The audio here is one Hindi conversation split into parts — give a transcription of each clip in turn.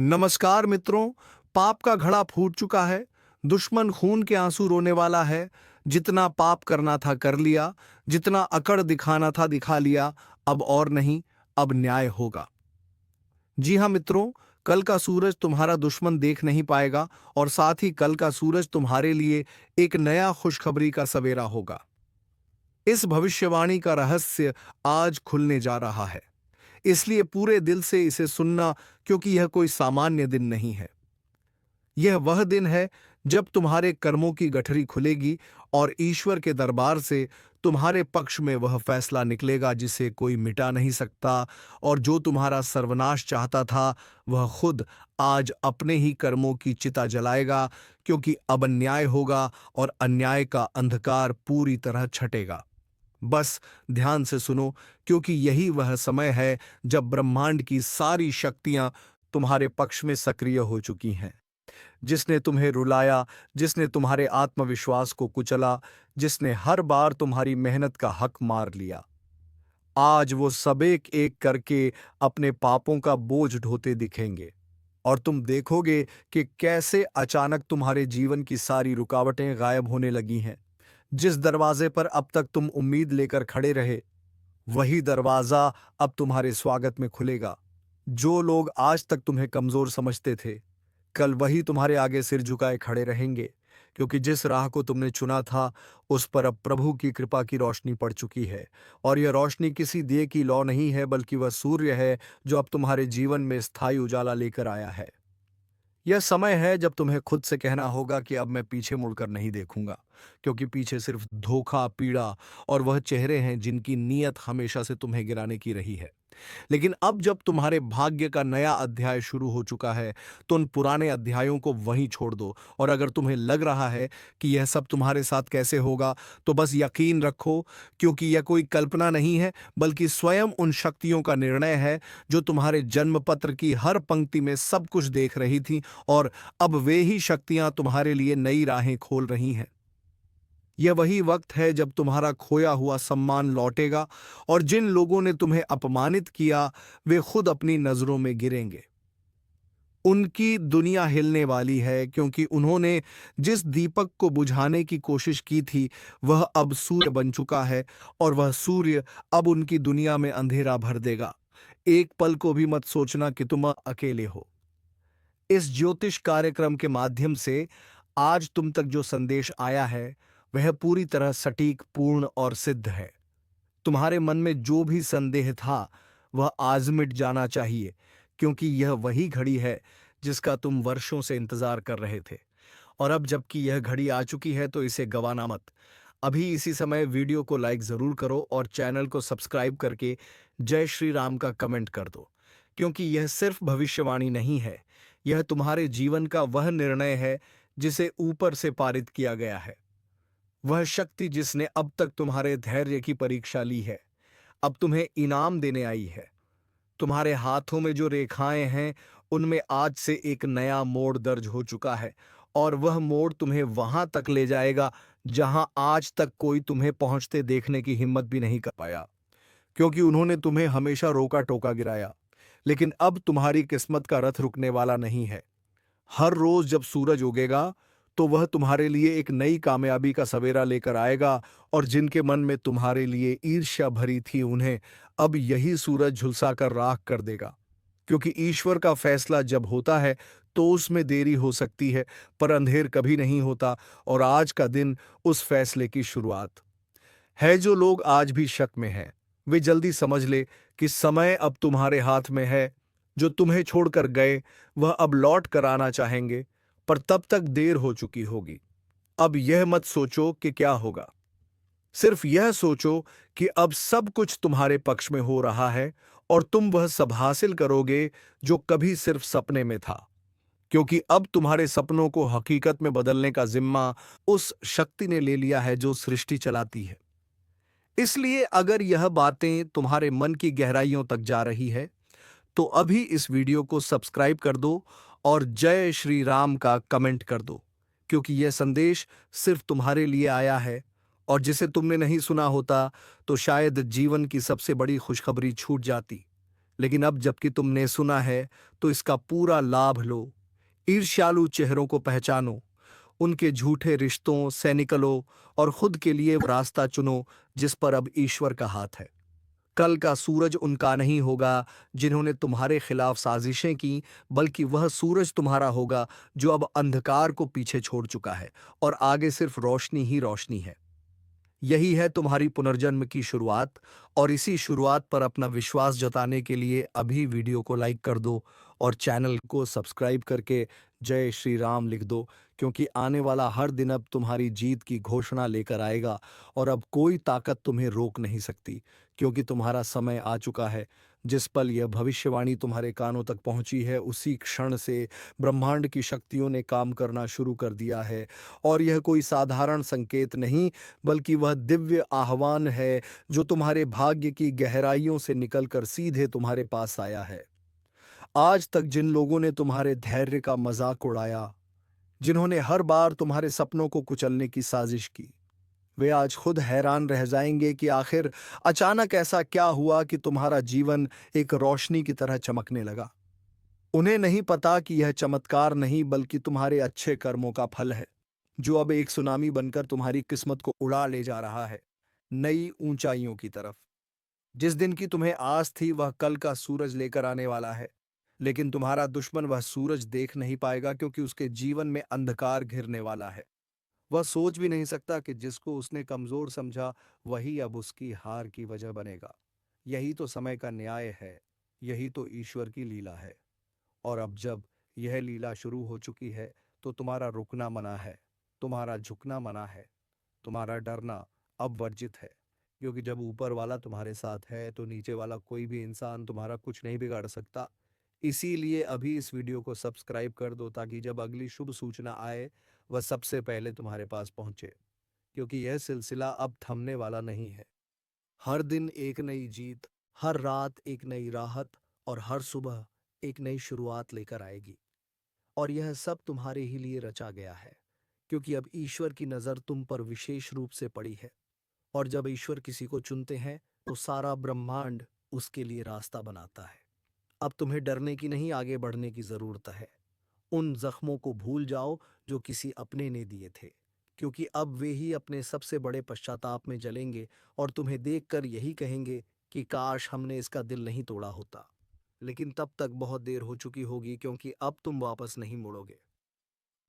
नमस्कार मित्रों। पाप का घड़ा फूट चुका है। दुश्मन खून के आंसू रोने वाला है। जितना पाप करना था कर लिया, जितना अकड़ दिखाना था दिखा लिया। अब और नहीं, अब न्याय होगा। जी हाँ मित्रों, कल का सूरज तुम्हारा दुश्मन देख नहीं पाएगा और साथ ही कल का सूरज तुम्हारे लिए एक नया खुशखबरी का सवेरा होगा। इस भविष्यवाणी का रहस्य आज खुलने जा रहा है, इसलिए पूरे दिल से इसे सुनना, क्योंकि यह कोई सामान्य दिन नहीं है। यह वह दिन है जब तुम्हारे कर्मों की गठरी खुलेगी और ईश्वर के दरबार से तुम्हारे पक्ष में वह फैसला निकलेगा जिसे कोई मिटा नहीं सकता। और जो तुम्हारा सर्वनाश चाहता था, वह खुद आज अपने ही कर्मों की चिता जलाएगा, क्योंकि अब अन्याय होगा और अन्याय का अंधकार पूरी तरह छटेगा। बस ध्यान से सुनो, क्योंकि यही वह समय है जब ब्रह्मांड की सारी शक्तियां तुम्हारे पक्ष में सक्रिय हो चुकी हैं। जिसने तुम्हें रुलाया, जिसने तुम्हारे आत्मविश्वास को कुचला, जिसने हर बार तुम्हारी मेहनत का हक मार लिया, आज वो सब एक एक करके अपने पापों का बोझ ढोते दिखेंगे। और तुम देखोगे कि कैसे अचानक तुम्हारे जीवन की सारी रुकावटें गायब होने लगी हैं। जिस दरवाजे पर अब तक तुम उम्मीद लेकर खड़े रहे, वही दरवाजा अब तुम्हारे स्वागत में खुलेगा। जो लोग आज तक तुम्हें कमजोर समझते थे, कल वही तुम्हारे आगे सिर झुकाए खड़े रहेंगे, क्योंकि जिस राह को तुमने चुना था, उस पर अब प्रभु की कृपा की रोशनी पड़ चुकी है। और यह रोशनी किसी दिए की लौ नहीं है, बल्कि वह सूर्य है जो अब तुम्हारे जीवन में स्थायी उजाला लेकर आया है। यह समय है जब तुम्हें खुद से कहना होगा कि अब मैं पीछे मुड़कर नहीं देखूंगा, क्योंकि पीछे सिर्फ धोखा, पीड़ा और वह चेहरे हैं जिनकी नीयत हमेशा से तुम्हें गिराने की रही है। लेकिन अब जब तुम्हारे भाग्य का नया अध्याय शुरू हो चुका है, तो उन पुराने अध्यायों को वहीं छोड़ दो। और अगर तुम्हें लग रहा है कि यह सब तुम्हारे साथ कैसे होगा, तो बस यकीन रखो, क्योंकि यह कोई कल्पना नहीं है, बल्कि स्वयं उन शक्तियों का निर्णय है जो तुम्हारे जन्म पत्र की हर पंक्ति में सब कुछ देख रही थी। और अब वे ही शक्तियां तुम्हारे लिए नई राहें खोल रही हैं। यह वही वक्त है जब तुम्हारा खोया हुआ सम्मान लौटेगा और जिन लोगों ने तुम्हें अपमानित किया, वे खुद अपनी नजरों में गिरेंगे। उनकी दुनिया हिलने वाली है, क्योंकि उन्होंने जिस दीपक को बुझाने की कोशिश की थी, वह अब सूर्य बन चुका है। और वह सूर्य अब उनकी दुनिया में अंधेरा भर देगा। एक पल को भी मत सोचना कि तुम अकेले हो। इस ज्योतिष कार्यक्रम के माध्यम से आज तुम तक जो संदेश आया है, वह पूरी तरह सटीक, पूर्ण और सिद्ध है। तुम्हारे मन में जो भी संदेह था, वह आज मिट जाना चाहिए, क्योंकि यह वही घड़ी है जिसका तुम वर्षों से इंतजार कर रहे थे। और अब जबकि यह घड़ी आ चुकी है, तो इसे गंवाना मत। अभी इसी समय वीडियो को लाइक जरूर करो और चैनल को सब्सक्राइब करके जय श्री राम का कमेंट कर दो, क्योंकि यह सिर्फ भविष्यवाणी नहीं है, यह तुम्हारे जीवन का वह निर्णय है जिसे ऊपर से पारित किया गया है। वह शक्ति जिसने अब तक तुम्हारे धैर्य की परीक्षा ली है, अब तुम्हें इनाम देने आई है। तुम्हारे हाथों में जो रेखाएं हैं, उनमें आज से एक नया मोड़ दर्ज हो चुका है। और वह मोड़ तुम्हें वहां तक ले जाएगा जहां आज तक कोई तुम्हें पहुंचते देखने की हिम्मत भी नहीं कर पाया, क्योंकि उन्होंने तुम्हें हमेशा रोका टोका गिराया। लेकिन अब तुम्हारी किस्मत का रथ रुकने वाला नहीं है। हर रोज जब सूरज उगेगा, तो वह तुम्हारे लिए एक नई कामयाबी का सवेरा लेकर आएगा। और जिनके मन में तुम्हारे लिए ईर्ष्या भरी थी, उन्हें अब यही सूरज झुलसा कर राख कर देगा। क्योंकि ईश्वर का फैसला जब होता है, तो उसमें देरी हो सकती है, पर अंधेर कभी नहीं होता। और आज का दिन उस फैसले की शुरुआत है। जो लोग आज भी शक में हैं, वे जल्दी समझ ले कि समय अब तुम्हारे हाथ में है। जो तुम्हें छोड़कर गए, वह अब लौट कर आना चाहेंगे, पर तब तक देर हो चुकी होगी। अब यह मत सोचो कि क्या होगा, सिर्फ यह सोचो कि अब सब कुछ तुम्हारे पक्ष में हो रहा है और तुम वह सब हासिल करोगे जो कभी सिर्फ सपने में था। क्योंकि अब तुम्हारे सपनों को हकीकत में बदलने का जिम्मा उस शक्ति ने ले लिया है जो सृष्टि चलाती है। इसलिए अगर यह बातें तुम्हारे मन की गहराइयों तक जा रही है, तो अभी इस वीडियो को सब्सक्राइब कर दो और जय श्री राम का कमेंट कर दो, क्योंकि यह संदेश सिर्फ तुम्हारे लिए आया है। और जिसे तुमने नहीं सुना होता, तो शायद जीवन की सबसे बड़ी खुशखबरी छूट जाती। लेकिन अब जबकि तुमने सुना है तो इसका पूरा लाभ लो। ईर्ष्यालु चेहरों को पहचानो, उनके झूठे रिश्तों से निकलो और खुद के लिए वो रास्ता चुनो जिस पर अब ईश्वर का हाथ है। कल का सूरज उनका नहीं होगा जिन्होंने तुम्हारे खिलाफ साजिशें की, बल्कि वह सूरज तुम्हारा होगा जो अब अंधकार को पीछे छोड़ चुका है और आगे सिर्फ रोशनी ही रोशनी है। यही है तुम्हारी पुनर्जन्म की शुरुआत, और इसी शुरुआत पर अपना विश्वास जताने के लिए अभी वीडियो को लाइक कर दो और चैनल को सब्सक्राइब करके जय श्री राम लिख दो, क्योंकि आने वाला हर दिन अब तुम्हारी जीत की घोषणा लेकर आएगा और अब कोई ताकत तुम्हें रोक नहीं सकती, क्योंकि तुम्हारा समय आ चुका है। जिस पल यह भविष्यवाणी तुम्हारे कानों तक पहुंची है उसी क्षण से ब्रह्मांड की शक्तियों ने काम करना शुरू कर दिया है, और यह कोई साधारण संकेत नहीं बल्कि वह दिव्य आह्वान है जो तुम्हारे भाग्य की गहराइयों से निकलकर सीधे तुम्हारे पास आया है। आज तक जिन लोगों ने तुम्हारे धैर्य का मजाक उड़ाया, जिन्होंने हर बार तुम्हारे सपनों को कुचलने की साजिश की, वे आज खुद हैरान रह जाएंगे कि आखिर अचानक ऐसा क्या हुआ कि तुम्हारा जीवन एक रोशनी की तरह चमकने लगा। उन्हें नहीं पता कि यह चमत्कार नहीं बल्कि तुम्हारे अच्छे कर्मों का फल है, जो अब एक सुनामी बनकर तुम्हारी किस्मत को उड़ा ले जा रहा है नई ऊंचाइयों की तरफ। जिस दिन की तुम्हें आस थी वह कल का सूरज लेकर आने वाला है, लेकिन तुम्हारा दुश्मन वह सूरज देख नहीं पाएगा, क्योंकि उसके जीवन में अंधकार घिरने वाला है। वह सोच भी नहीं सकता कि जिसको उसने कमजोर समझा वही अब उसकी हार की वजह बनेगा। यही तो समय का न्याय है, यही तो ईश्वर की लीला है। और अब जब यह लीला शुरू हो चुकी है तो तुम्हारा रुकना मना है, तुम्हारा झुकना मना है, तुम्हारा डरना अब वर्जित है, क्योंकि जब ऊपर वाला तुम्हारे साथ है तो नीचे वाला कोई भी इंसान तुम्हारा कुछ नहीं बिगाड़ सकता। इसीलिए अभी इस वीडियो को सब्सक्राइब कर दो ताकि जब अगली शुभ सूचना आए वह सबसे पहले तुम्हारे पास पहुंचे, क्योंकि यह सिलसिला अब थमने वाला नहीं है। हर दिन एक नई जीत, हर रात एक नई राहत और हर सुबह एक नई शुरुआत लेकर आएगी। और यह सब तुम्हारे ही लिए रचा गया है, क्योंकि अब ईश्वर की नज़र तुम पर विशेष रूप से पड़ी है। और जब ईश्वर किसी को चुनते हैं तो सारा ब्रह्मांड उसके लिए रास्ता बनाता है। अब तुम्हें डरने की नहीं, आगे बढ़ने की जरूरत है। उन जख्मों को भूल जाओ जो किसी अपने ने दिए थे, क्योंकि अब वे ही अपने सबसे बड़े पश्चाताप में जलेंगे और तुम्हें देखकर यही कहेंगे कि काश हमने इसका दिल नहीं तोड़ा होता। लेकिन तब तक बहुत देर हो चुकी होगी, क्योंकि अब तुम वापस नहीं मुड़ोगे।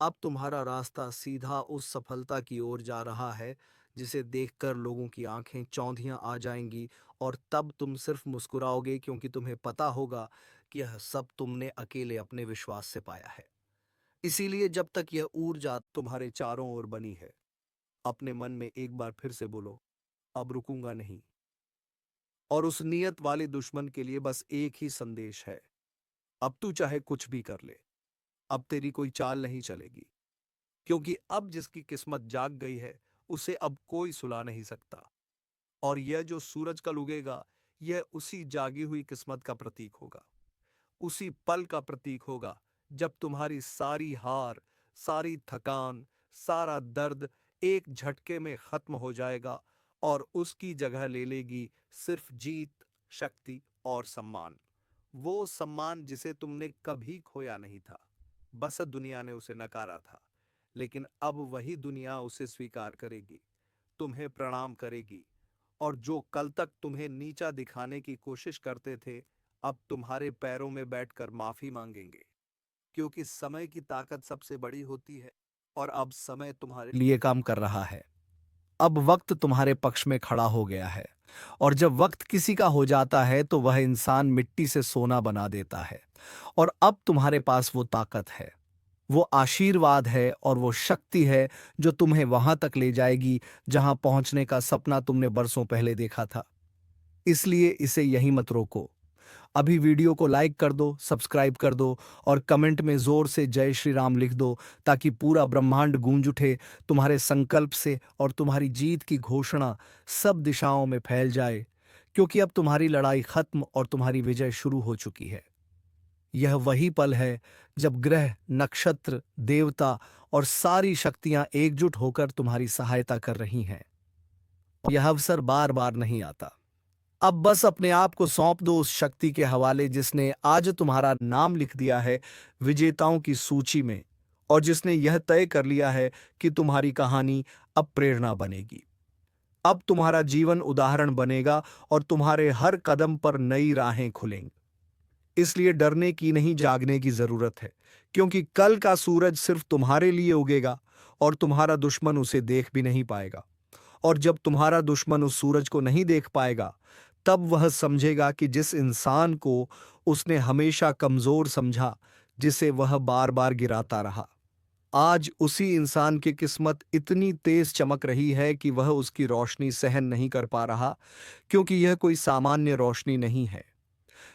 अब तुम्हारा रास्ता सीधा उस सफलता की ओर जा रहा है जिसे देखकर लोगों की आंखें चौंधियां आ जाएंगी, और तब तुम सिर्फ मुस्कुराओगे, क्योंकि तुम्हें पता होगा कि यह सब तुमने अकेले अपने विश्वास से पाया है। इसीलिए जब तक यह ऊर्जा तुम्हारे चारों ओर बनी है, अपने मन में एक बार फिर से बोलो, अब रुकूंगा नहीं। और उस नियत वाले दुश्मन के लिए बस एक ही संदेश है, अब तू चाहे कुछ भी कर ले, अब तेरी कोई चाल नहीं चलेगी, क्योंकि अब जिसकी किस्मत जाग गई है उसे अब कोई सुला नहीं सकता। और यह जो सूरज कल उगेगा, यह उसी जागी हुई किस्मत का प्रतीक होगा, उसी पल का प्रतीक होगा जब तुम्हारी सारी हार, सारी थकान, सारा दर्द एक झटके में खत्म हो जाएगा और उसकी जगह ले लेगी सिर्फ जीत, शक्ति और सम्मान। वो सम्मान जिसे तुमने कभी खोया नहीं था, बस दुनिया ने उसे नकारा था। लेकिन अब वही दुनिया उसे स्वीकार करेगी, तुम्हें प्रणाम करेगी, और जो कल तक तुम्हें नीचा दिखाने की कोशिश करते थे अब तुम्हारे पैरों में बैठकर माफी मांगेंगे, क्योंकि समय की ताकत सबसे बड़ी होती है और अब समय तुम्हारे लिए काम कर रहा है। अब वक्त तुम्हारे पक्ष में खड़ा हो गया है, और जब वक्त किसी का हो जाता है तो वह इंसान मिट्टी से सोना बना देता है। और अब तुम्हारे पास वो ताकत है, वो आशीर्वाद है और वो शक्ति है जो तुम्हें वहां तक ले जाएगी जहां पहुंचने का सपना तुमने बरसों पहले देखा था। इसलिए इसे यहीं मत रोको। अभी वीडियो को लाइक कर दो, सब्सक्राइब कर दो और कमेंट में जोर से जय श्री राम लिख दो, ताकि पूरा ब्रह्मांड गूंज उठे तुम्हारे संकल्प से और तुम्हारी जीत की घोषणा सब दिशाओं में फैल जाए, क्योंकि अब तुम्हारी लड़ाई खत्म और तुम्हारी विजय शुरू हो चुकी है। यह वही पल है जब ग्रह, नक्षत्र, देवता और सारी शक्तियां एकजुट होकर तुम्हारी सहायता कर रही हैं। यह अवसर बार बार नहीं आता, अब बस अपने आप को सौंप दो उस शक्ति के हवाले जिसने आज तुम्हारा नाम लिख दिया है विजेताओं की सूची में, और जिसने यह तय कर लिया है कि तुम्हारी कहानी अब प्रेरणा बनेगी। अब तुम्हारा जीवन उदाहरण बनेगा और तुम्हारे हर कदम पर नई राहें खुलेंगी। इसलिए डरने की नहीं, जागने की जरूरत है, क्योंकि कल का सूरज सिर्फ तुम्हारे लिए उगेगा और तुम्हारा दुश्मन उसे देख भी नहीं पाएगा। और जब तुम्हारा दुश्मन उस सूरज को नहीं देख पाएगा, तब वह समझेगा कि जिस इंसान को उसने हमेशा कमजोर समझा, जिसे वह बार बार गिराता रहा, आज उसी इंसान की किस्मत इतनी तेज चमक रही है कि वह उसकी रोशनी सहन नहीं कर पा रहा, क्योंकि यह कोई सामान्य रोशनी नहीं है।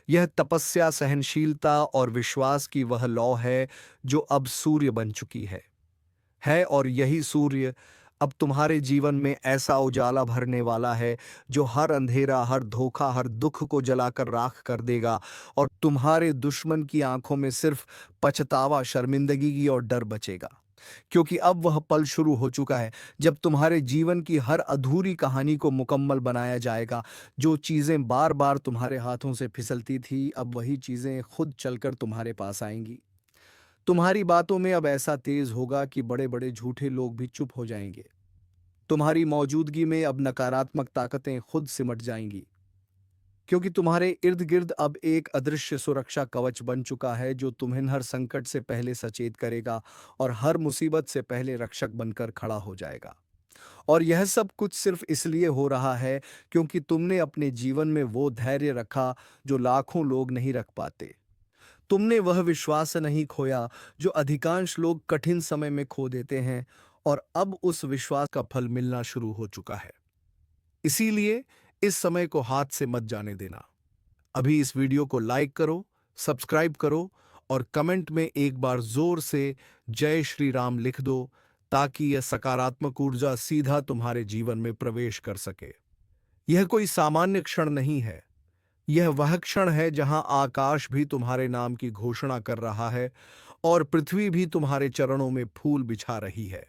यह तपस्या, सहनशीलता और विश्वास की वह लौ है जो अब सूर्य बन चुकी है। और यही सूर्य अब तुम्हारे जीवन में ऐसा उजाला भरने वाला है जो हर अंधेरा, हर धोखा, हर दुख को जलाकर राख कर देगा, और तुम्हारे दुश्मन की आंखों में सिर्फ पछतावा, शर्मिंदगी और डर बचेगा। क्योंकि अब वह पल शुरू हो चुका है जब तुम्हारे जीवन की हर अधूरी कहानी को मुकम्मल बनाया जाएगा। जो चीजें बार बार तुम्हारे हाथों से फिसलती थी, अब वही चीजें खुद चलकर तुम्हारे पास आएंगी। तुम्हारी बातों में अब ऐसा तेज होगा कि बड़े बड़े झूठे लोग भी चुप हो जाएंगे। तुम्हारी मौजूदगी में अब नकारात्मक ताकतें खुद सिमट जाएंगी, क्योंकि तुम्हारे इर्द गिर्द अब एक अदृश्य सुरक्षा कवच बन चुका है जो तुम्हें हर संकट से पहले सचेत करेगा और हर मुसीबत से पहले रक्षक बनकर खड़ा हो जाएगा। और यह सब कुछ सिर्फ इसलिए हो रहा है क्योंकि तुमने अपने जीवन में वो धैर्य रखा जो लाखों लोग नहीं रख पाते। तुमने वह विश्वास नहीं खोया जो अधिकांश लोग कठिन समय में खो देते हैं, और अब उस विश्वास का फल मिलना शुरू हो चुका है। इसीलिए इस समय को हाथ से मत जाने देना। अभी इस वीडियो को लाइक करो, सब्सक्राइब करो और कमेंट में एक बार जोर से जय श्री राम लिख दो, ताकि यह सकारात्मक ऊर्जा सीधा तुम्हारे जीवन में प्रवेश कर सके। यह कोई सामान्य क्षण नहीं है। यह वह क्षण है जहां आकाश भी तुम्हारे नाम की घोषणा कर रहा है और पृथ्वी भी तुम्हारे चरणों में फूल बिछा रही है।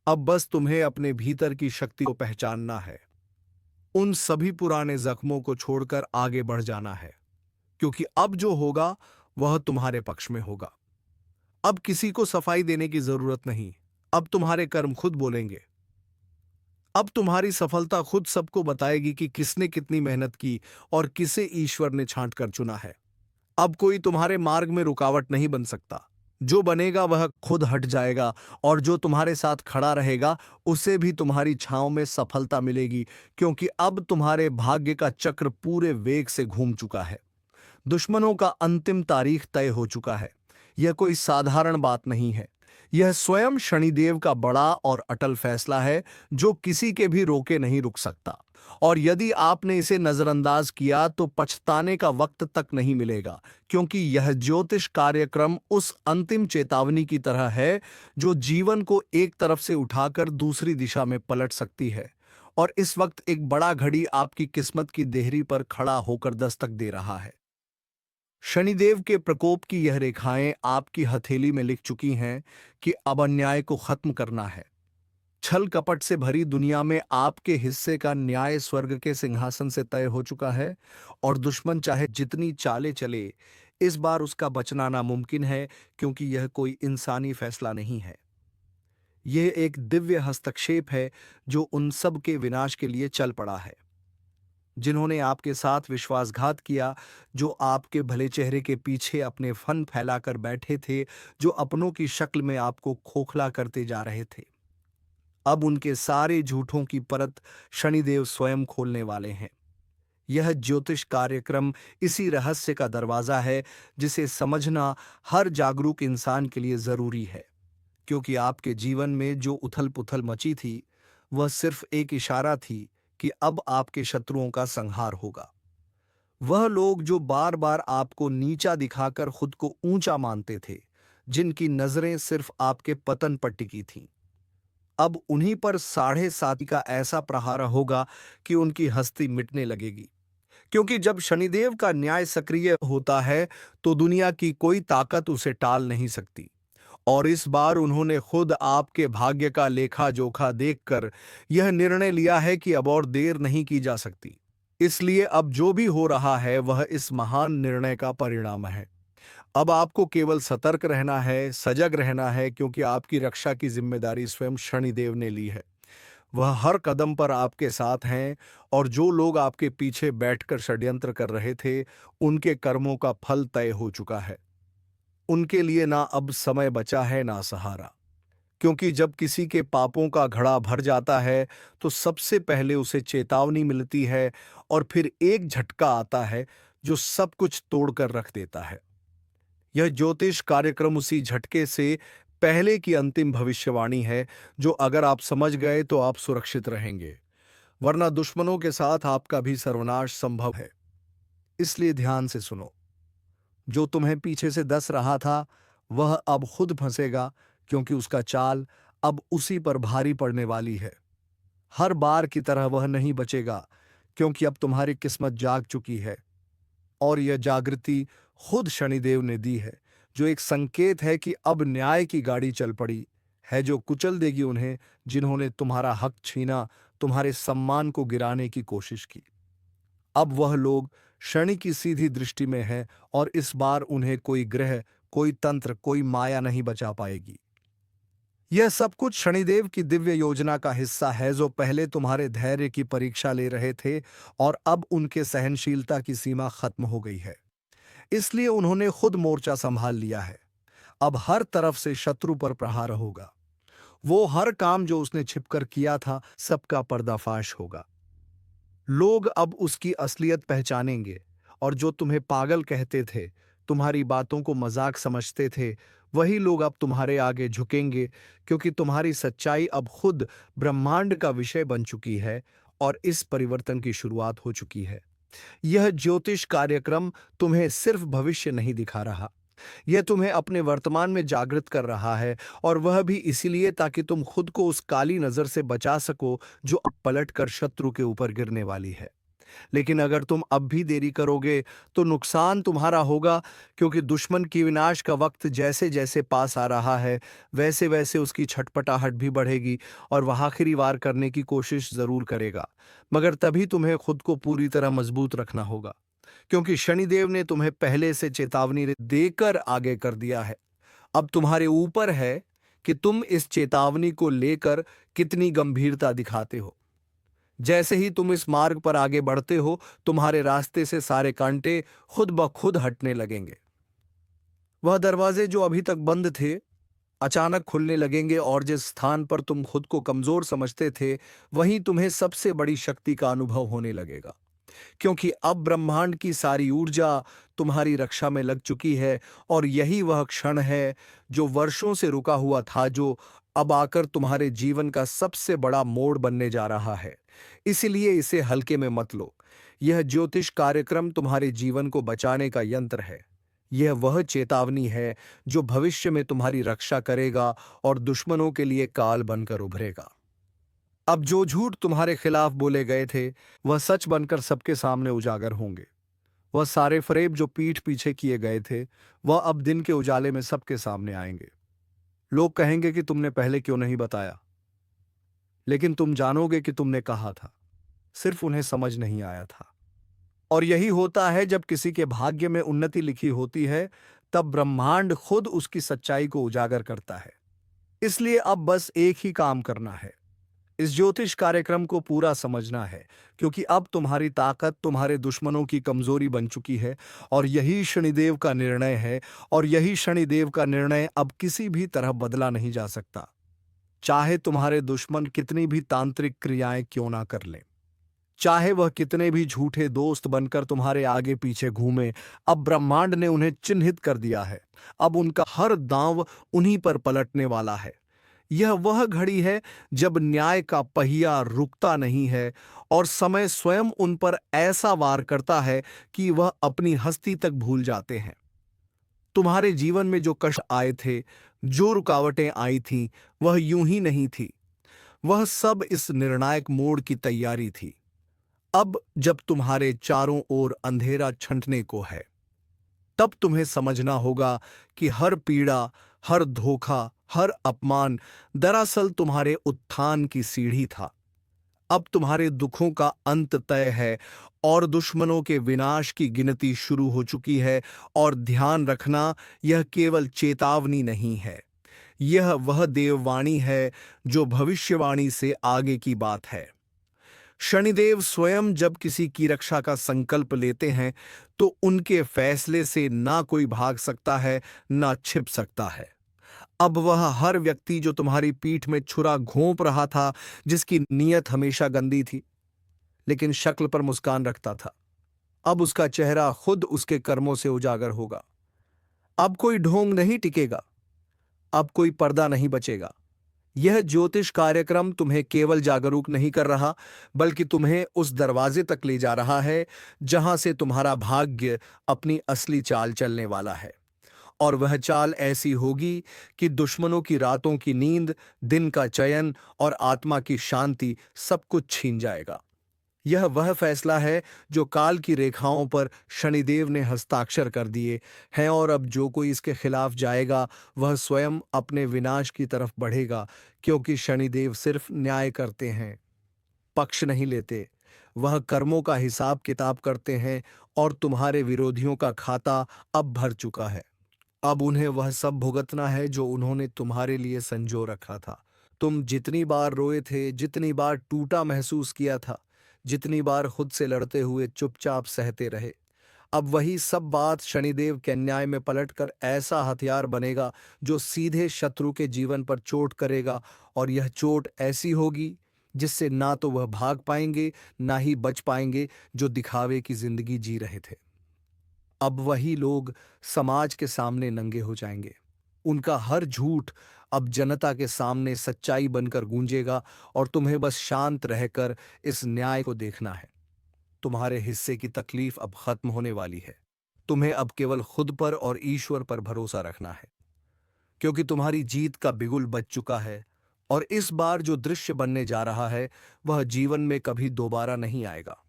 अब बस तुम्हें अपने भीतर की शक्ति को पहचानना है। उन सभी पुराने जख्मों को छोड़कर आगे बढ़ जाना है, क्योंकि अब जो होगा वह तुम्हारे पक्ष में होगा। अब किसी को सफाई देने की जरूरत नहीं। अब तुम्हारे कर्म खुद बोलेंगे। अब तुम्हारी सफलता खुद सबको बताएगी कि किसने कितनी मेहनत की और किसे ईश्वर ने छांट कर चुना है। अब कोई तुम्हारे मार्ग में रुकावट नहीं बन सकता। जो बनेगा वह खुद हट जाएगा, और जो तुम्हारे साथ खड़ा रहेगा उसे भी तुम्हारी छांव में सफलता मिलेगी, क्योंकि अब तुम्हारे भाग्य का चक्र पूरे वेग से घूम चुका है। दुश्मनों का अंतिम तारीख तय हो चुका है। यह कोई साधारण बात नहीं है। यह स्वयं शनिदेव का बड़ा और अटल फैसला है जो किसी के भी रोके नहीं रुक सकता। और यदि आपने इसे नजरअंदाज किया तो पछताने का वक्त तक नहीं मिलेगा, क्योंकि यह ज्योतिष कार्यक्रम उस अंतिम चेतावनी की तरह है जो जीवन को एक तरफ से उठाकर दूसरी दिशा में पलट सकती है। और इस वक्त एक बड़ा घड़ी आपकी किस्मत की देहरी पर खड़ा होकर दस्तक दे रहा है। शनिदेव के प्रकोप की यह रेखाएं आपकी हथेली में लिख चुकी हैं कि अब अन्याय को खत्म करना है। छल कपट से भरी दुनिया में आपके हिस्से का न्याय स्वर्ग के सिंहासन से तय हो चुका है, और दुश्मन चाहे जितनी चालें चले, इस बार उसका बचना नामुमकिन है, क्योंकि यह कोई इंसानी फैसला नहीं है। यह एक दिव्य हस्तक्षेप है जो उन सब के विनाश के लिए चल पड़ा है जिन्होंने आपके साथ विश्वासघात किया, जो आपके भले चेहरे के पीछे अपने फन फैलाकर बैठे थे, जो अपनों की शक्ल में आपको खोखला करते जा रहे थे। अब उनके सारे झूठों की परत शनिदेव स्वयं खोलने वाले हैं। यह ज्योतिष कार्यक्रम इसी रहस्य का दरवाजा है जिसे समझना हर जागरूक इंसान के लिए जरूरी है, क्योंकि आपके जीवन में जो उथल पुथल मची थी वह सिर्फ एक इशारा थी कि अब आपके शत्रुओं का संहार होगा। वह लोग जो बार बार आपको नीचा दिखाकर खुद को ऊंचा मानते थे, जिनकी नजरें सिर्फ आपके पतन पर टिकी थीं, अब उन्हीं पर 7.5 का ऐसा प्रहार होगा कि उनकी हस्ती मिटने लगेगी। क्योंकि जब शनिदेव का न्याय सक्रिय होता है तो दुनिया की कोई ताकत उसे टाल नहीं सकती। और इस बार उन्होंने खुद आपके भाग्य का लेखा जोखा देखकर यह निर्णय लिया है कि अब और देर नहीं की जा सकती। इसलिए अब जो भी हो रहा है वह इस महान निर्णय का परिणाम है। अब आपको केवल सतर्क रहना है, सजग रहना है, क्योंकि आपकी रक्षा की जिम्मेदारी स्वयं शनिदेव ने ली है। वह हर कदम पर आपके साथ हैं, और जो लोग आपके पीछे बैठकर षड्यंत्र कर रहे थे, उनके कर्मों का फल तय हो चुका है। उनके लिए ना अब समय बचा है ना सहारा। क्योंकि जब किसी के पापों का घड़ा भर जाता है, तो सबसे पहले उसे चेतावनी मिलती है, और फिर एक झटका आता है जो सब कुछ तोड़कर रख देता है। यह ज्योतिष कार्यक्रम उसी झटके से पहले की अंतिम भविष्यवाणी है, जो अगर आप समझ गए तो आप सुरक्षित रहेंगे, वरना दुश्मनों के साथ आपका भी सर्वनाश संभव है। इसलिए ध्यान से सुनो। जो तुम्हें पीछे से दस रहा था, वह अब खुद फंसेगा, क्योंकि उसका चाल अब उसी पर भारी पड़ने वाली है। हर बार की तरह वह नहीं बचेगा, क्योंकि अब तुम्हारी किस्मत जाग चुकी है, और यह जागृति खुद शनिदेव ने दी है, जो एक संकेत है कि अब न्याय की गाड़ी चल पड़ी है, जो कुचल देगी उन्हें जिन्होंने तुम्हारा हक छीना, तुम्हारे सम्मान को गिराने की कोशिश की। अब वह लोग शनि की सीधी दृष्टि में है, और इस बार उन्हें कोई ग्रह, कोई तंत्र, कोई माया नहीं बचा पाएगी। यह सब कुछ शनिदेव की दिव्य योजना का हिस्सा है, जो पहले तुम्हारे धैर्य की परीक्षा ले रहे थे, और अब उनके सहनशीलता की सीमा खत्म हो गई है। इसलिए उन्होंने खुद मोर्चा संभाल लिया है। अब हर तरफ से शत्रु पर प्रहार होगा। वो हर काम जो उसने छिपकर किया था, सबका पर्दाफाश होगा। लोग अब उसकी असलियत पहचानेंगे, और जो तुम्हें पागल कहते थे, तुम्हारी बातों को मजाक समझते थे, वही लोग अब तुम्हारे आगे झुकेंगे, क्योंकि तुम्हारी सच्चाई अब खुद ब्रह्मांड का विषय बन चुकी है, और इस परिवर्तन की शुरुआत हो चुकी है। यह ज्योतिष कार्यक्रम तुम्हें सिर्फ भविष्य नहीं दिखा रहा, यह तुम्हें अपने वर्तमान में जागृत कर रहा है, और वह भी इसीलिए ताकि तुम खुद को उस काली नजर से बचा सको जो अब पलट कर शत्रु के ऊपर गिरने वाली है। लेकिन अगर तुम अब भी देरी करोगे, तो नुकसान तुम्हारा होगा, क्योंकि दुश्मन की विनाश का वक्त जैसे जैसे पास आ रहा है, वैसे वैसे उसकी छटपटाहट भी बढ़ेगी, और वह आखिरी वार करने की कोशिश जरूर करेगा। मगर तभी तुम्हें खुद को पूरी तरह मजबूत रखना होगा, क्योंकि शनिदेव ने तुम्हें पहले से चेतावनी देकर आगे कर दिया है। अब तुम्हारे ऊपर है कि तुम इस चेतावनी को लेकर कितनी गंभीरता दिखाते हो। जैसे ही तुम इस मार्ग पर आगे बढ़ते हो, तुम्हारे रास्ते से सारे कांटे खुद ब खुद हटने लगेंगे। वह दरवाजे जो अभी तक बंद थे, अचानक खुलने लगेंगे, और जिस स्थान पर तुम खुद को कमजोर समझते थे, वहीं तुम्हें सबसे बड़ी शक्ति का अनुभव होने लगेगा। क्योंकि अब ब्रह्मांड की सारी ऊर्जा तुम्हारी रक्षा में लग चुकी है, और यही वह क्षण है जो वर्षों से रुका हुआ था, जो अब आकर तुम्हारे जीवन का सबसे बड़ा मोड़ बनने जा रहा है। इसीलिए इसे हल्के में मत लो। यह ज्योतिष कार्यक्रम तुम्हारे जीवन को बचाने का यंत्र है। यह वह चेतावनी है जो भविष्य में तुम्हारी रक्षा करेगा, और दुश्मनों के लिए काल बनकर उभरेगा। अब जो झूठ तुम्हारे खिलाफ बोले गए थे, वह सच बनकर सबके सामने उजागर होंगे। वह सारे फरेब जो पीठ पीछे किए गए थे, वह अब दिन के उजाले में सबके सामने आएंगे। लोग कहेंगे कि तुमने पहले क्यों नहीं बताया, लेकिन तुम जानोगे कि तुमने कहा था, सिर्फ उन्हें समझ नहीं आया था। और यही होता है जब किसी के भाग्य में उन्नति लिखी होती है, तब ब्रह्मांड खुद उसकी सच्चाई को उजागर करता है। इसलिए अब बस एक ही काम करना है, इस ज्योतिष कार्यक्रम को पूरा समझना है, क्योंकि अब तुम्हारी ताकत तुम्हारे दुश्मनों की कमजोरी बन चुकी है, और यही शनिदेव का निर्णय है, और यही शनिदेव का निर्णय अब किसी भी तरह बदला नहीं जा सकता, चाहे तुम्हारे दुश्मन कितनी भी तांत्रिक क्रियाएं क्यों ना कर लें, चाहे वह कितने भी झूठे दोस्त बनकर तुम्हारे आगे पीछे घूमे। अब ब्रह्मांड ने उन्हें चिन्हित कर दिया है। अब उनका हर दांव उन्हीं पर पलटने वाला है। यह वह घड़ी है जब न्याय का पहिया रुकता नहीं है, और समय स्वयं उन पर ऐसा वार करता है कि वह अपनी हस्ती तक भूल जाते हैं। तुम्हारे जीवन में जो कष्ट आए थे, जो रुकावटें आई थीं, वह यूं ही नहीं थी। वह सब इस निर्णायक मोड़ की तैयारी थी। अब जब तुम्हारे चारों ओर अंधेरा छंटने को है, तब तुम्हें समझना होगा कि हर पीड़ा, हर धोखा, हर अपमान दरअसल तुम्हारे उत्थान की सीढ़ी था। अब तुम्हारे दुखों का अंत तय है और दुश्मनों के विनाश की गिनती शुरू हो चुकी है। और ध्यान रखना, यह केवल चेतावनी नहीं है, यह वह देववाणी है जो भविष्यवाणी से आगे की बात है। शनिदेव स्वयं जब किसी की रक्षा का संकल्प लेते हैं तो उनके फैसले से ना कोई भाग सकता है, ना छिप सकता है। अब वह हर व्यक्ति जो तुम्हारी पीठ में छुरा घोंप रहा था, जिसकी नीयत हमेशा गंदी थी लेकिन शक्ल पर मुस्कान रखता था, अब उसका चेहरा खुद उसके कर्मों से उजागर होगा। अब कोई ढोंग नहीं टिकेगा, अब कोई पर्दा नहीं बचेगा। यह ज्योतिष कार्यक्रम तुम्हें केवल जागरूक नहीं कर रहा, बल्कि तुम्हें उस दरवाजे तक ले जा रहा है जहां से तुम्हारा भाग्य अपनी असली चाल चलने वाला है। और वह चाल ऐसी होगी कि दुश्मनों की रातों की नींद, दिन का चयन और आत्मा की शांति सब कुछ छीन जाएगा। यह वह फैसला है जो काल की रेखाओं पर शनिदेव ने हस्ताक्षर कर दिए हैं, और अब जो कोई इसके खिलाफ जाएगा वह स्वयं अपने विनाश की तरफ बढ़ेगा, क्योंकि शनिदेव सिर्फ न्याय करते हैं, पक्ष नहीं लेते। वह कर्मों का हिसाब किताब करते हैं और तुम्हारे विरोधियों का खाता अब भर चुका है। अब उन्हें वह सब भुगतना है जो उन्होंने तुम्हारे लिए संजो रखा था। तुम जितनी बार रोए थे, जितनी बार टूटा महसूस किया था, जितनी बार खुद से लड़ते हुए चुपचाप सहते रहे, अब वही सब बात शनिदेव के न्याय में पलटकर ऐसा हथियार बनेगा जो सीधे शत्रु के जीवन पर चोट करेगा। और यह चोट ऐसी होगी जिससे ना तो वह भाग पाएंगे, ना ही बच पाएंगे जो दिखावे की जिंदगी जी रहे थे। अब वही लोग समाज के सामने नंगे हो जाएंगे। उनका हर झूठ अब जनता के सामने सच्चाई बनकर गूंजेगा, और तुम्हें बस शांत रहकर इस न्याय को देखना है। तुम्हारे हिस्से की तकलीफ अब खत्म होने वाली है। तुम्हें अब केवल खुद पर और ईश्वर पर भरोसा रखना है, क्योंकि तुम्हारी जीत का बिगुल बज चुका है। और इस बार जो दृश्य बनने जा रहा है वह जीवन में कभी दोबारा नहीं आएगा।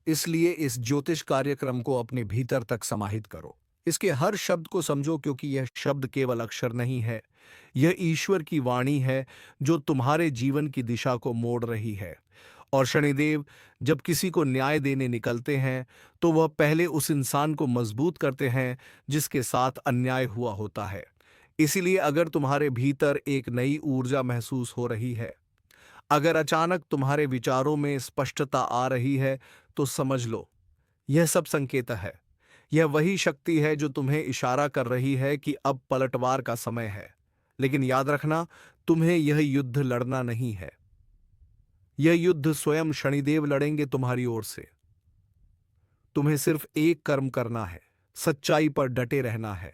इसलिए इस ज्योतिष कार्यक्रम को अपने भीतर तक समाहित करो। इसके हर शब्द को समझो, क्योंकि यह शब्द केवल अक्षर नहीं है, यह ईश्वर की वाणी है जो तुम्हारे जीवन की दिशा को मोड़ रही है। और शनिदेव जब किसी को न्याय देने निकलते हैं तो वह पहले उस इंसान को मजबूत करते हैं जिसके साथ अन्याय हुआ होता है। इसीलिए अगर तुम्हारे भीतर एक नई ऊर्जा महसूस हो रही है, अगर अचानक तुम्हारे विचारों में स्पष्टता आ रही है, तो समझ लो यह सब संकेत है। यह वही शक्ति है जो तुम्हें इशारा कर रही है कि अब पलटवार का समय है। लेकिन याद रखना, तुम्हें यह युद्ध लड़ना नहीं है, यह युद्ध स्वयं शनिदेव लड़ेंगे तुम्हारी ओर से। तुम्हें सिर्फ एक कर्म करना है, सच्चाई पर डटे रहना है,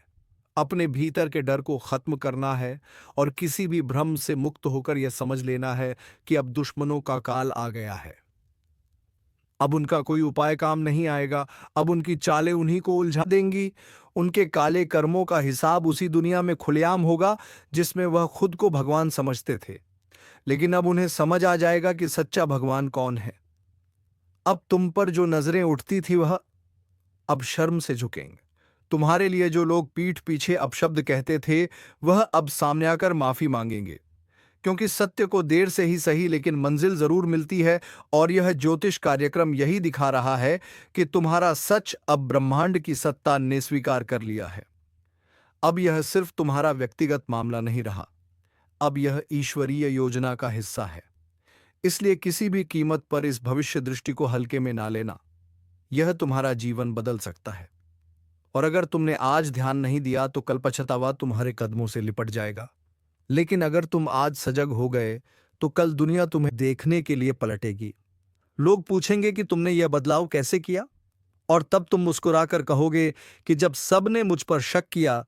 अपने भीतर के डर को खत्म करना है, और किसी भी भ्रम से मुक्त होकर यह समझ लेना है कि अब दुश्मनों का काल आ गया है। अब उनका कोई उपाय काम नहीं आएगा। अब उनकी चालें उन्हीं को उलझा देंगी। उनके काले कर्मों का हिसाब उसी दुनिया में खुलेआम होगा जिसमें वह खुद को भगवान समझते थे। लेकिन अब उन्हें समझ आ जाएगा कि सच्चा भगवान कौन है। अब तुम पर जो नजरें उठती थी वह अब शर्म से झुकेंगे। तुम्हारे लिए जो लोग पीठ पीछे अपशब्द कहते थे वह अब सामने आकर माफी मांगेंगे, क्योंकि सत्य को देर से ही सही लेकिन मंजिल जरूर मिलती है। और यह ज्योतिष कार्यक्रम यही दिखा रहा है कि तुम्हारा सच अब ब्रह्मांड की सत्ता ने स्वीकार कर लिया है। अब यह सिर्फ तुम्हारा व्यक्तिगत मामला नहीं रहा, अब यह ईश्वरीय योजना का हिस्सा है। इसलिए किसी भी कीमत पर इस भविष्य दृष्टि को हल्के में ना लेना। यह तुम्हारा जीवन बदल सकता है, और अगर तुमने आज ध्यान नहीं दिया तो कल पछतावा तुम्हारे कदमों से लिपट जाएगा। लेकिन अगर तुम आज सजग हो गए तो कल दुनिया तुम्हें देखने के लिए पलटेगी। लोग पूछेंगे कि तुमने यह बदलाव कैसे किया, और तब तुम मुस्कुराकर कहोगे कि जब सब ने मुझ पर शक किया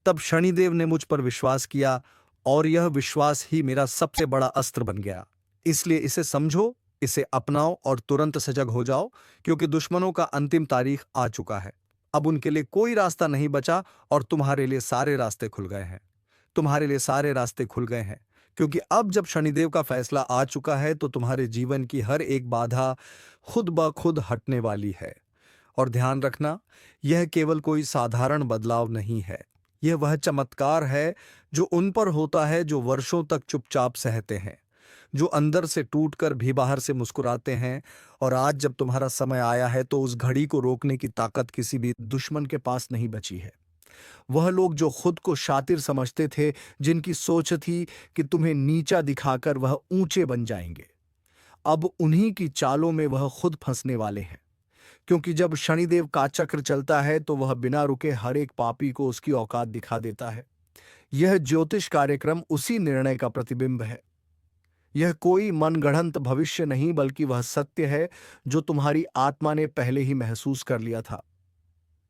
तब शनिदेव ने मुझ पर विश्वास किया, और यह विश्वास ही मेरा सबसे बड़ा अस्त्र बन गया। इसलिए इसे समझो, इसे अपनाओ और तुरंत सजग हो जाओ, क्योंकि दुश्मनों का अंतिम तारीख आ चुका है। अब उनके लिए कोई रास्ता नहीं बचा, और तुम्हारे लिए सारे रास्ते खुल गए हैं। तुम्हारे लिए सारे रास्ते खुल गए हैं, क्योंकि अब जब शनिदेव का फैसला आ चुका है तो तुम्हारे जीवन की हर एक बाधा खुद ब खुद हटने वाली है। और ध्यान रखना, यह केवल कोई साधारण बदलाव नहीं है, यह वह चमत्कार है जो उन पर होता है जो वर्षों तक चुपचाप सहते हैं, जो अंदर से टूटकर भी बाहर से मुस्कुराते हैं। और आज जब तुम्हारा समय आया है तो उस घड़ी को रोकने की ताकत किसी भी दुश्मन के पास नहीं बची है। वह लोग जो खुद को शातिर समझते थे, जिनकी सोच थी कि तुम्हें नीचा दिखाकर वह ऊंचे बन जाएंगे, अब उन्हीं की चालों में वह खुद फंसने वाले हैं। क्योंकि जब शनिदेव का चक्र चलता है तो वह बिना रुके हर एक पापी को उसकी औकात दिखा देता है। यह ज्योतिष कार्यक्रम उसी निर्णय का प्रतिबिंब है। यह कोई मनगढ़ंत भविष्य नहीं, बल्कि वह सत्य है जो तुम्हारी आत्मा ने पहले ही महसूस कर लिया था।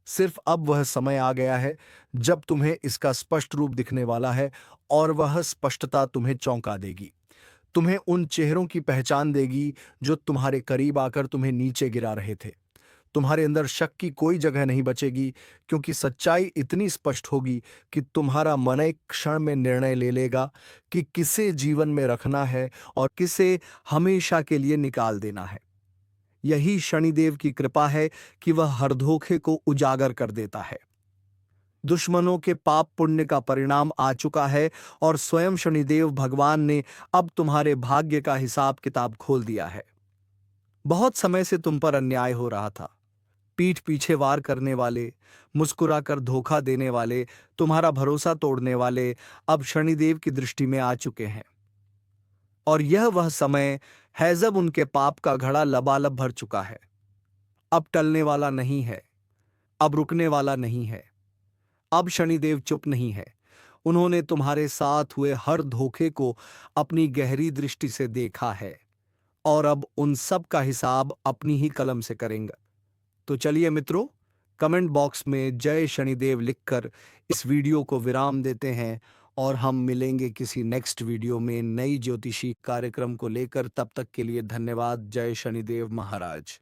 सिर्फ अब वह समय आ गया है जब तुम्हें इसका स्पष्ट रूप दिखने वाला है, और वह स्पष्टता तुम्हें चौंका देगी। तुम्हें उन चेहरों की पहचान देगी जो तुम्हारे करीब आकर तुम्हें नीचे गिरा रहे थे। तुम्हारे अंदर शक की कोई जगह नहीं बचेगी, क्योंकि सच्चाई इतनी स्पष्ट होगी कि तुम्हारा मन एक क्षण में निर्णय ले लेगा कि किसे जीवन में रखना है और किसे हमेशा के लिए निकाल देना है। यही शनिदेव की कृपा है कि वह हर धोखे को उजागर कर देता है। दुश्मनों के पाप पुण्य का परिणाम आ चुका है, और स्वयं शनिदेव भगवान ने अब तुम्हारे भाग्य का हिसाब किताब खोल दिया है। बहुत समय से तुम पर अन्याय हो रहा था। पीठ पीछे वार करने वाले, मुस्कुराकर धोखा देने वाले, तुम्हारा भरोसा तोड़ने वाले अब शनिदेव की दृष्टि में आ चुके हैं। और यह वह समय है जब उनके पाप का घड़ा लबालब भर चुका है। अब टलने वाला नहीं है, अब रुकने वाला नहीं है। अब शनिदेव चुप नहीं है। उन्होंने तुम्हारे साथ हुए हर धोखे को अपनी गहरी दृष्टि से देखा है, और अब उन सब का हिसाब अपनी ही कलम से करेंगे। तो चलिए मित्रों, कमेंट बॉक्स में जय शनिदेव लिखकर इस वीडियो को विराम देते हैं, और हम मिलेंगे किसी नेक्स्ट वीडियो में नई ज्योतिषी कार्यक्रम को लेकर। तब तक के लिए धन्यवाद। जय शनिदेव महाराज।